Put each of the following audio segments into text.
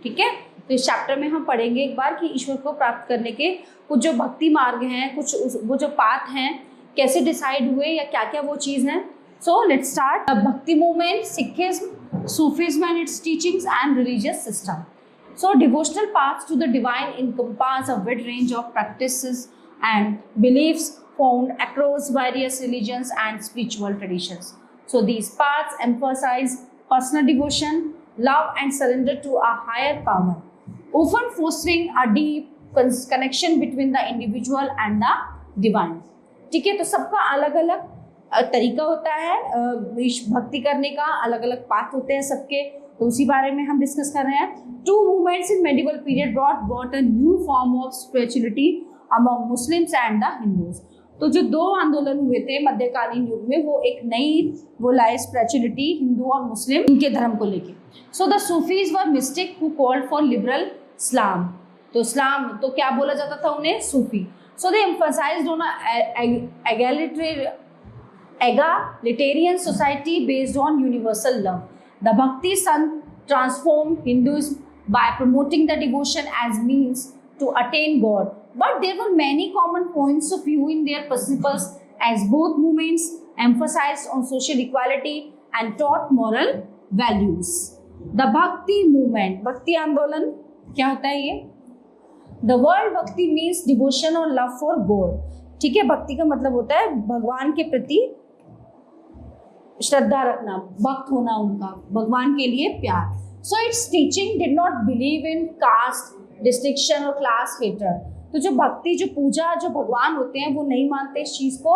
ठीक है, तो इस चैप्टर में हम पढ़ेंगे एक बार कि ईश्वर को प्राप्त करने के कुछ जो भक्ति मार्ग हैं, कुछ वो जो पाथ हैं कैसे डिसाइड हुए या क्या क्या वो चीज़ हैं। So let's start. Bhakti movement, Sikhism, Sufism and its teachings and religious system. So devotional paths to the divine encompass a wide range of practices and beliefs found across various religions and spiritual traditions. So these paths emphasize personal devotion, love and surrender to a higher power, often fostering a deep connection between the individual and the divine. ठीक है, तो सबका अलग अलग तरीका होता है भक्ति करने का, अलग अलग पाथ होते हैं सबके, तो उसी बारे में हम डिस्कस कर रहे हैं। Two movements in medieval period brought a new form of spirituality among Muslims and the Hindus. तो जो दो आंदोलन हुए थे मध्यकालीन युग में, वो एक नई वो लाए स्पिरिचुअलिटी हिंदू और मुस्लिम इनके धर्म को लेके। So the Sufis were mystic who called for liberal Islam. तो इस्लाम तो क्या बोला जाता था उन्हें? सूफी। So they emphasised on egalitarian society based on universal love. The Bhakti Sant transformed Hinduism by promoting the devotion as means to attain God. But there were many common points of view in their principles, as both movements emphasized on social equality and taught moral values. The Bhakti movement, Bhakti आंदोलन क्या होता है ये? The word Bhakti means devotion or love for God. ठीक है, भक्ति का मतलब होता है भगवान के प्रति श्रद्धा रखना, भक्त होना उनका, भगवान के लिए प्यार. So its teaching did not believe in caste distinction और क्लास हेटर. तो जो भक्ति, जो पूजा, जो भगवान होते हैं वो नहीं मानते इस चीज़ को,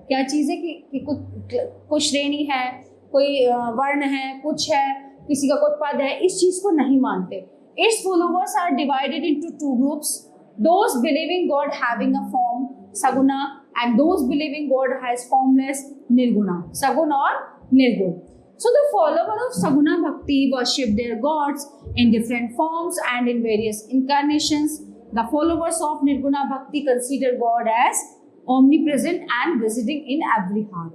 क्या चीज़ है कि कोई श्रेणी है, कोई वर्ण है, कुछ है, किसी का कोई पद है, इस चीज़ को नहीं मानते. Its followers are divided into two groups, those believing god having a form saguna and those believing God has formless nirguna, saguna or nirgun. So the follower of saguna bhakti worship their gods in different forms and in various incarnations. The followers of nirguna bhakti consider God as omnipresent and residing in every heart.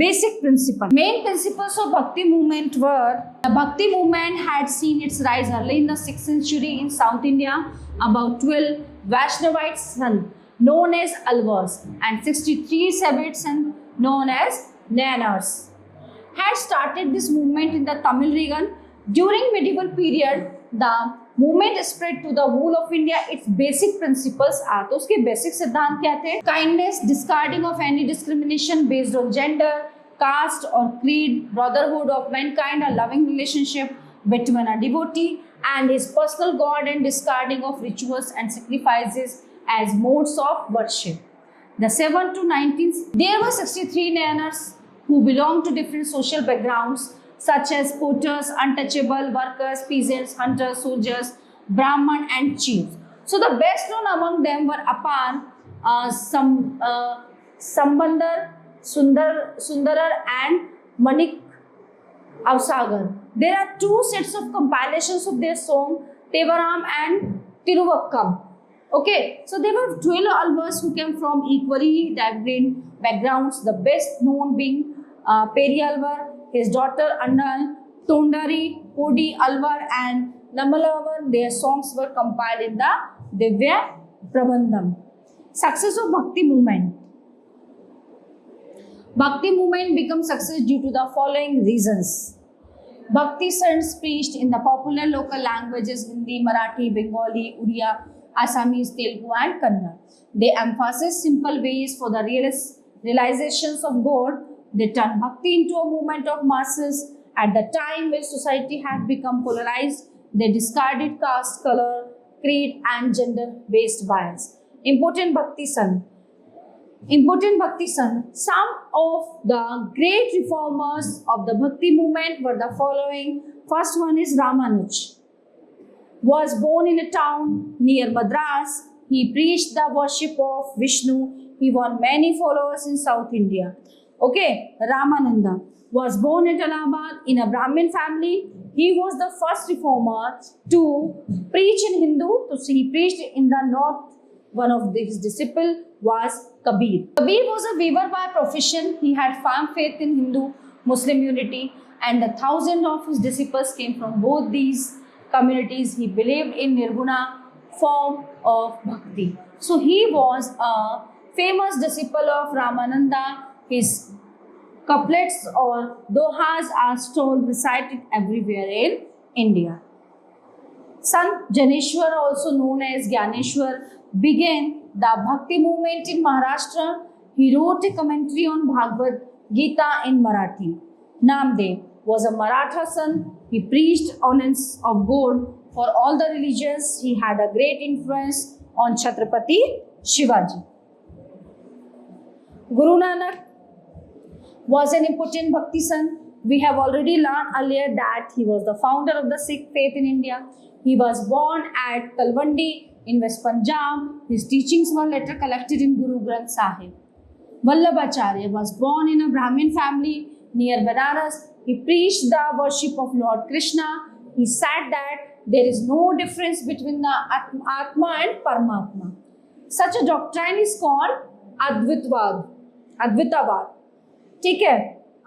Basic principle. Main principles of bhakti movement were: the bhakti movement had seen its rise early in the 6th century in South India. About 12 Vaishnavite sons known as Alvars and 63 Sabbats known as Nayanars had started this movement in the Tamil region. During medieval period, the movement spread to the whole of India. Its basic principles are, तो उसके basic सिद्धांत क्या थे? Kindness, discarding of any discrimination based on gender, caste or creed, brotherhood of mankind, a loving relationship between a devotee and his personal God, and discarding of rituals and sacrifices as modes of worship. The 7th to 19th, there were 63 Nayanars who belonged to different social backgrounds such as potters, untouchable, workers, peasants, hunters, soldiers, Brahman and chiefs. So the best known among them were Apan, Sambandar, Sundarar and Manik Avsagar. There are two sets of compilations of their song, Tevaram and Tiruvakkam. Okay, so there were 12 Alvars who came from equally divergent backgrounds, the best known being Peri Alvar, his daughter Annal, Tondari, Kodi Alvar and Namalavar. Their songs were compiled in the Divya Prabandham. Success of Bhakti movement. Bhakti movement became success due to the following reasons. Bhakti sons preached in the popular local languages Hindi, Marathi, Bengali, Uriya, Assamese, Telugu and Kannada. They emphasize simple ways for the realizations of God. They turned bhakti into a movement of masses. At the time when society had become polarized, they discarded caste, color, creed and gender-based bias. Important bhakti son. Some of the great reformers of the bhakti movement were the following. First one is Ramanuj. Was born in a town near Madras. He preached the worship of Vishnu. He won many followers in South India. Okay, Ramananda was born at Allahabad in a Brahmin family. He was the first reformer to preach in Hindu. So he preached in the north. One of his disciples was Kabir. Kabir was a weaver by profession. He had firm faith in Hindu-Muslim unity, and the thousands of his disciples came from both these communities. He believed in Nirguna form of bhakti. So he was a famous disciple of Ramananda. His couplets or dohas are still recited everywhere in India. Sant Janeshwar, also known as Gyaneshwar, began the Bhakti movement in Maharashtra. He wrote a commentary on Bhagavad Gita in Marathi. Namdev was a Maratha son. He preached honors of God for all the religions. He had a great influence on Chhatrapati Shivaji. Guru Nanak was an important Bhakti son. We have already learned earlier that he was the founder of the Sikh faith in India. He was born at Talwandi in West Punjab. His teachings were later collected in Guru Granth Sahib. Vallabhacharya was born in a Brahmin family near Banaras. He preached the worship of Lord Krishna. He said that there is no difference between the Atma and Paramatma. Such a doctrine is called Advaitavad. ठीक है.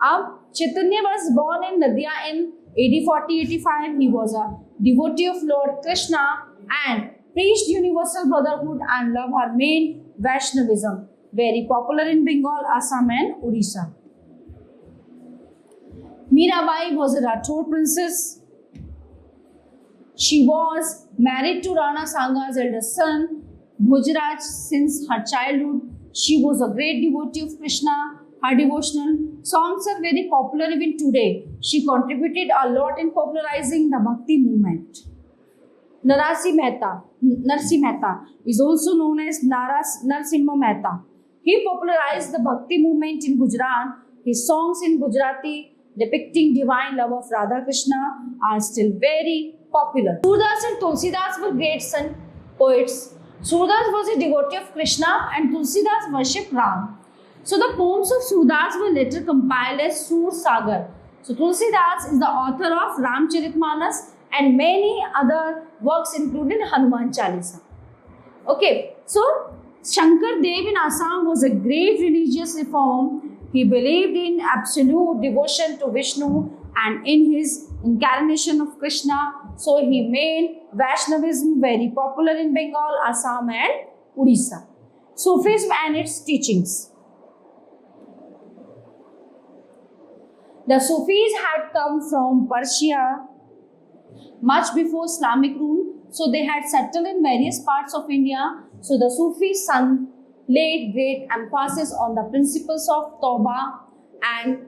अब Chaitanya was born in Nadia in AD 4085. He was a devotee of Lord Krishna and preached universal brotherhood and love, her main Vaishnavism, very popular in Bengal, Assam and Odisha. Mirabai was a Rathod princess. She was married to Rana Sanga's eldest son, Bhojraj, since her childhood. She was a great devotee of Krishna. Her devotional songs are very popular even today. She contributed a lot in popularizing the Bhakti movement. Narsi Mehta is also known as Narsimha Mehta. He popularized the Bhakti movement in Gujarat. His songs in Gujarati depicting divine love of Radha Krishna are still very popular. Surdas and Tulsidas were great poets. Surdas was a devotee of Krishna and Tulsidas worshipped Ram. So the poems of Surdas were later compiled as Sur Sagar. So Tulsidas is the author of Ramcharitmanas and many other works including Hanuman Chalisa. Okay, so Shankar Dev in Assam was a great religious reform. He believed in absolute devotion to Vishnu and in his incarnation of Krishna. So he made Vaishnavism very popular in Bengal, Assam and Odisha. Sufism and its teachings. The Sufis had come from Persia much before Islamic rule. So they had settled in various parts of India. So the Sufis laid great emphasis on the principles of Tawbah and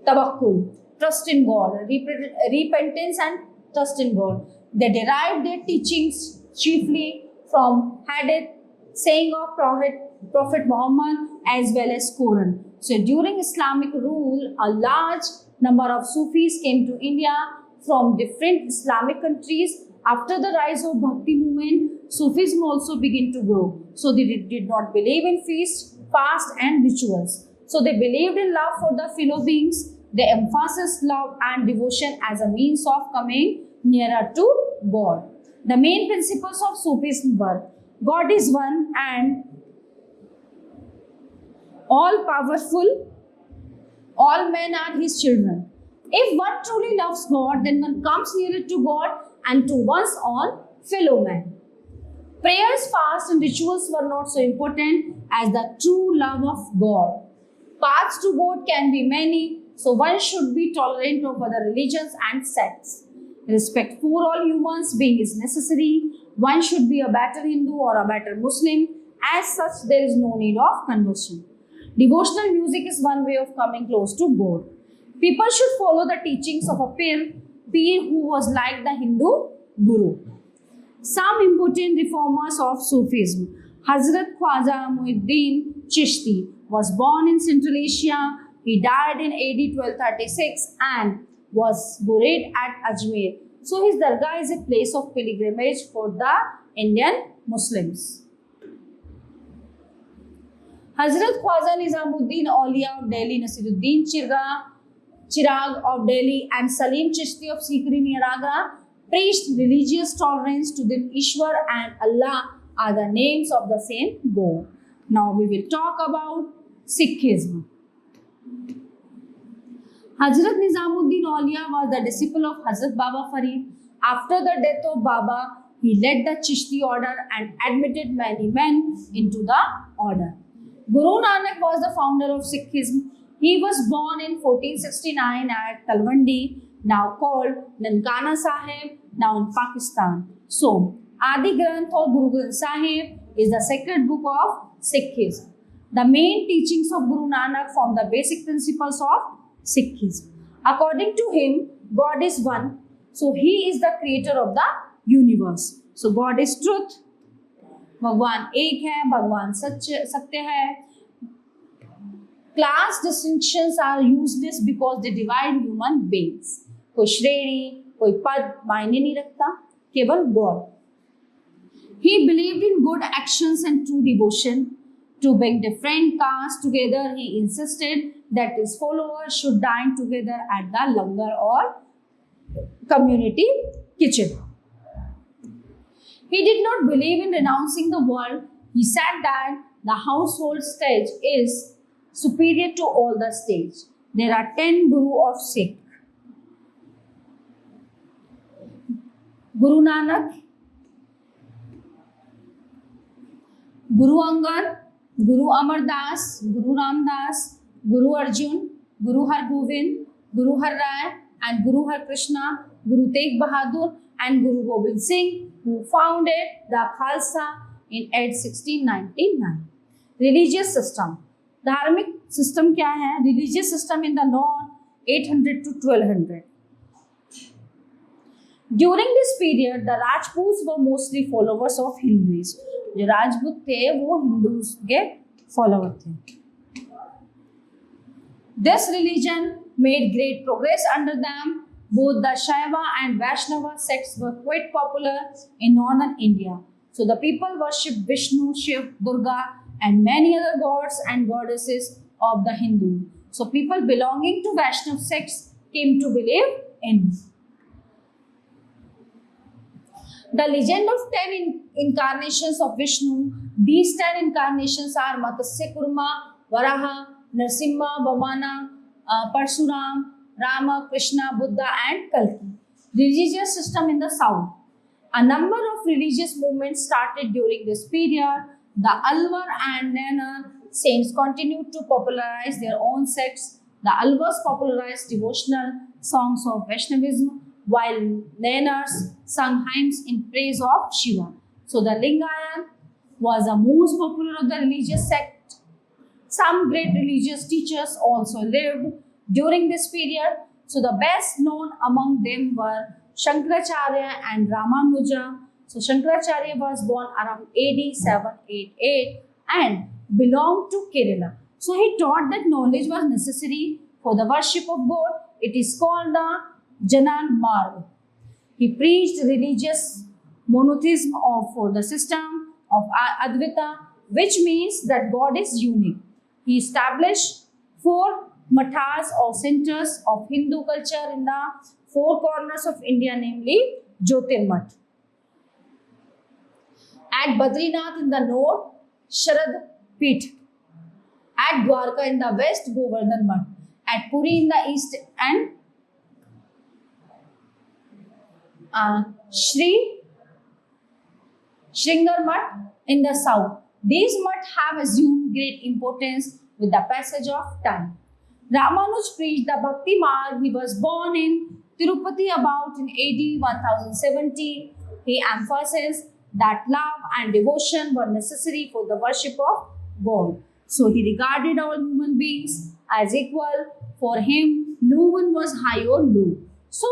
Tawakkul, trust in God, repentance and trust in God. They derived their teachings chiefly from Hadith, saying of Prophet Muhammad as well as Quran. So during Islamic rule, a large number of Sufis came to India from different Islamic countries. After the rise of Bhakti movement, Sufism also began to grow. So they did not believe in feast, fast and rituals. So they believed in love for the fellow beings. They emphasized love and devotion as a means of coming nearer to God. The main principles of Sufism were: God is one and all powerful, all men are his children. If one truly loves God, then one comes nearer to God and to one's own fellow man. Prayers, fast and rituals were not so important as the true love of God. Paths to God can be many, so one should be tolerant of other religions and sects. Respect for all human beings is necessary. One should be a better Hindu or a better Muslim. As such, there is no need of conversion. Devotional music is one way of coming close to God. People should follow the teachings of a pir who was like the Hindu guru. Some important reformers of Sufism. Hazrat Khwaja Muhyiddin Chishti was born in Central Asia. He died in AD 1236 and was buried at Ajmer. So his dargah is a place of pilgrimage for the Indian Muslims. Hazrat Khwaja Nizamuddin Auliya of Delhi, Nasiruddin Chirag of Delhi and Salim Chishti of Sikri near Agra preached religious tolerance to them. Ishwar and Allah are the names of the same God. Now we will talk about Sikhism. Hazrat Nizamuddin Auliya was the disciple of Hazrat Baba Farid. After the death of Baba, he led the Chishti order and admitted many men into the order. Guru Nanak was the founder of Sikhism. He was born in 1469 at Talwandi, now called Nankana Sahib, now in Pakistan. So, Adi Granth or Guru Granth Sahib is the sacred book of Sikhism. The main teachings of Guru Nanak form the basic principles of Sikhism. According to him, God is one. So, he is the creator of the universe. So, God is truth. भगवान एक है, भगवान सत्य है. Class distinctions are useless because they divide human beings. कोई श्रेणी, कोई पद मायने नहीं रखता, केवल God. He believed in good actions and true devotion. To bring different castes together, he insisted that his followers should dine together at the langar or community kitchen. He did not believe in renouncing the world. He said that the household stage is superior to all the stage. There are 10 Guru of Sikh. Guru Nanak, Guru Angad, Guru Amar Das, Guru Ram Das, Guru Arjun, Guru Har Gobind, Guru Har Rai, and Guru Har Krishna, Guru Tegh Bahadur, and Guru Gobind Singh, who founded the Khalsa in 1699. Religious system. धार्मिक system क्या है? Religious system in the north 800 to 1200. During this period, the Rajputs were mostly followers of Hinduism. जो राजपूत थे वो हिंदू के follower थे. This religion made great progress under them. Both the Shaiva and Vaishnava sects were quite popular in northern India. So the people worshipped Vishnu, Shiv, Durga, and many other gods and goddesses of the Hindu. So people belonging to Vaishnava sects came to believe in the legend of 10 incarnations of Vishnu. These 10 incarnations are Matsya Kurma, Varaha, Narasimha, Vamana, Parsuram, Rama, Krishna, Buddha, and Kalki. Religious system in the south. A number of religious movements started during this period. The Alwar and Naina saints continued to popularize their own sects. The Alwars popularized devotional songs of Vaishnavism, while Nainars sung hymns in praise of Shiva. So the Lingayan was the most popular of the religious sect. Some great religious teachers also lived during this period. So the best known among them were Shankaracharya and Ramanuja. So Shankaracharya was born around AD 788 and belonged to Kerala. So he taught that knowledge was necessary for the worship of God. It is called the Janan Marg. He preached religious monotheism for the system of Advaita, which means that God is unique. He established 4 mathas or centers of Hindu culture in the 4 corners of India, namely Jyotirmath. At Badrinath in the north, Sharad Peeth. At Dwarka in the west, Govardhan Math. At Puri in the east and Shringar Math in the south. These maths have assumed great importance with the passage of time. Ramanuj preached the Bhakti Marg. He was born in Tirupati about in AD 1070. He emphasized that love and devotion were necessary for the worship of God. So he regarded all human beings as equal. For him, no one was high or low. So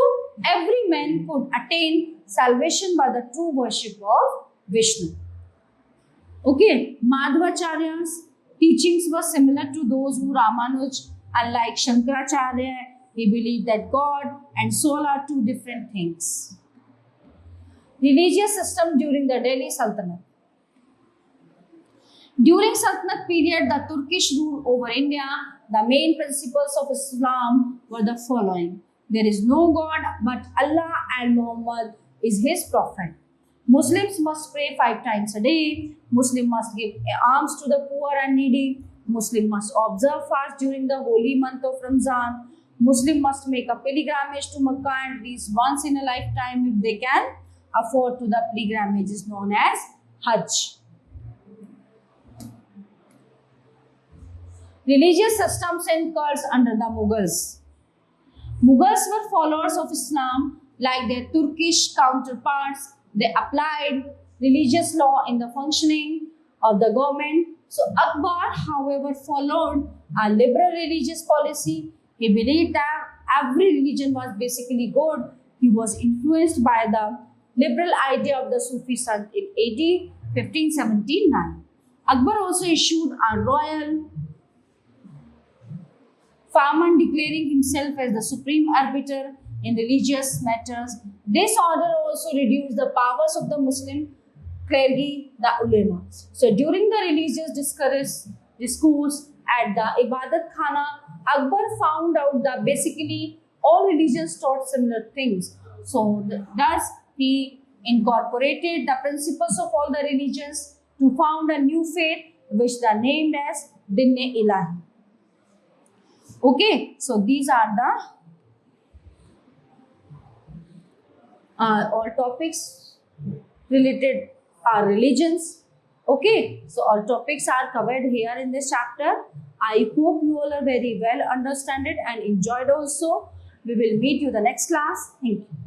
every man could attain salvation by the true worship of Vishnu. Okay, Madhvacharya's teachings were similar to those who Ramanuj. Unlike Shankaracharya, he believed that God and soul are 2 different things. Religious system during the Delhi Sultanate. During Sultanate period, the Turkish rule over India, the main principles of Islam were the following. There is no God but Allah and Muhammad is his prophet. Muslims must pray 5 times a day. Muslim must give alms to the poor and needy. Muslim must observe fast during the holy month of Ramzan. Muslim must make a pilgrimage to Makkah at least once in a lifetime if they can afford to. The pilgrimage is known as Hajj. Religious systems and cults under the Mughals. Mughals were followers of Islam like their Turkish counterparts. They applied religious law in the functioning of the government. So Akbar, however, followed a liberal religious policy. He believed that every religion was basically good. He was influenced by the liberal idea of the Sufi sect in AD 1579. Akbar also issued a royal Farman declaring himself as the supreme arbiter in religious matters. This order also reduced the powers of the Muslim clergy, the ulema. So during the religious discourse at the Ibadat Khana, Akbar found out that basically all religions taught similar things. So thus he incorporated the principles of all the religions to found a new faith which they named as Din-e-Ilahi. Okay, so these are the all topics related religions. Okay, so all topics are covered here in this chapter. I hope you all are very well understand it and enjoyed also. We will meet you the next class. Thank you.